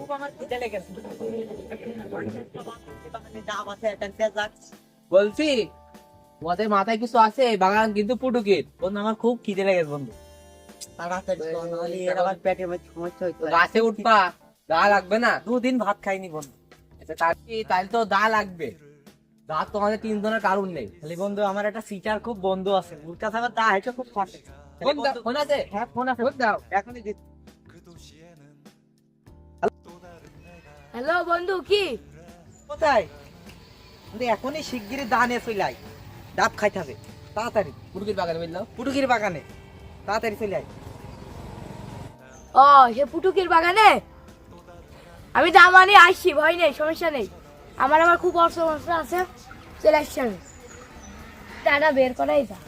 খুব আমার খিদে লেগেছে। ডাব আছে, একটা যাক। বলছি তোমাদের মাথায় কিছু আছে? বাগান কিন্তু পুটুকির। বন্ধু আমার খুব খিদে লেগেছে বন্ধু, তাড়াতাড়ি চল, নাহলে এর আবার পেটে সমস্যা হইতো। গাছে উঠবা, দা লাগবে না? দুদিন ভাত খাইনি বন্ধু। আচ্ছা তাহলে তো দা লাগবে। দা তো আমাদের তিনজনের কারণ নেই। খালি বন্ধু আমার একটা সিটার খুব বন্ধু আছে, ওর কাছে আমার দা হেঁটে খুব ফটে। ফোন আছে? হ্যাঁ ফোন আছে, ফোন দাও। এখনই দিচ্ছি। হ্যালো বন্ধু, কি কোথায়? বন্ধু এখনই শিগগিরই দা নিয়ে চলে আয়, ডাব খাইতে হবে তাড়াতাড়ি। পুটুকির বাগানে বুঝলাম। পুটুকির বাগানে তাড়াতাড়ি চলে আয়। ও সে পুটুকির বাগানে? আমি দামানি আসছি, ভয় নেই, সমস্যা নেই। আমার খুব সমস্যা আছে, চলে আসছি আমি। টাকা বের করাই যা।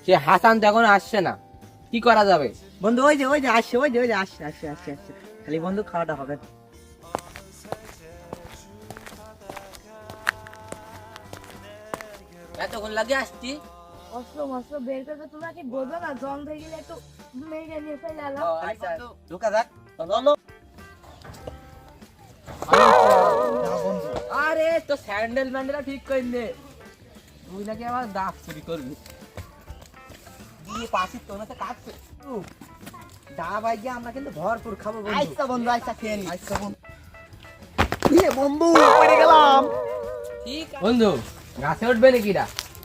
সে হাসান যখন আসছে না, কি করা যাবে? বন্ধু ওই যে আসছে, আসছে। খালি বন্ধু খাওয়াটা হবে। এতক্ষণ লাগে আসছি। অস্ত্র বের করবে, তোমরা কি বলবে না? জল হয়ে গেলে একটু মেরে নিয়ে ফেলে এলাম। ঢুকা যাক, চলো। আরে তো স্যান্ডেল ম্যান্ডেল ঠিক করে নে, তুই নাকি আবার দাঁত চুরি করবি। দিয়ে পাশে তোমরা তো কাজ করছো। ডাব আই গিয়ে আমরা কিন্তু ভরপুর খাবো বন্ধু। আচ্ছা বন্ধু, আচ্ছা খেয়ে নি। আচ্ছা বন্ধু, বন্ধু পড়ে গেলাম। ঠিক বন্ধু, গাছে উঠবে নাকি?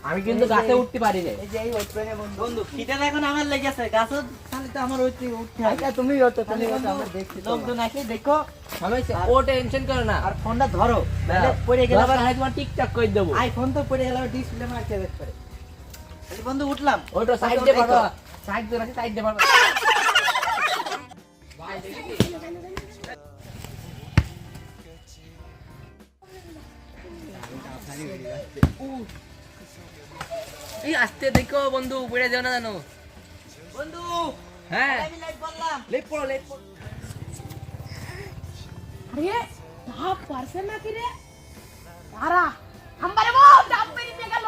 আমি কিন্তু গাছে উঠতে পারি না। এই যে এই উঠবে না বন্ধু। বন্ধু খিদে এখন আমার লেগেছে, গাছে খালি তো আমার উঠতে উঠতে। আচ্ছা তুমি ওঠো, আমরা দেখছি লোকজন আসে দেখো। সমস্যা ও টেনশন করো না। আর ফোনটা ধরো, নাহলে পড়ে গেলে আবার আবার তোমার টিকটক করে দেবো। আইফোন তো পড়ে গেলে ডিসপ্লে মারতে হবে করে। খালি বন্ধু উঠলাম। ওটা সাইড দিয়ে পারবা, সাইড দিয়ে রাখি, সাইড দিয়ে পারবা। ভাই দেখি এই আস্তে দেখো বন্ধু, পড়ে যাও না জানো বন্ধু হ্যাঁ। আমি লাইট বললাম। লেট পড়ো। আরে ডাব পারছে না কি রে? তারা আমারে বল, ডাব পেরিয়ে গেল।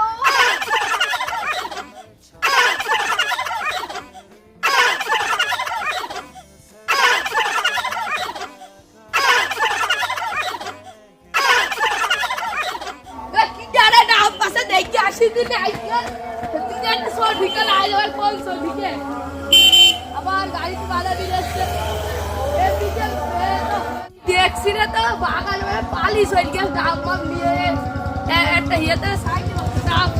কি জানে ডাব পাশে দেখে আসি দিনে আইছে। তুই একটা সোল ভিকল আই যাবার কোন সোল ভিকে? আবার গাড়ি বাধা দিয়েছে। এ ভিকল দেখছি রে তো বাগান পালিশ হয়ে গেল, ডাব নিয়ে একটা ইয়েতে সাইকেল ডাব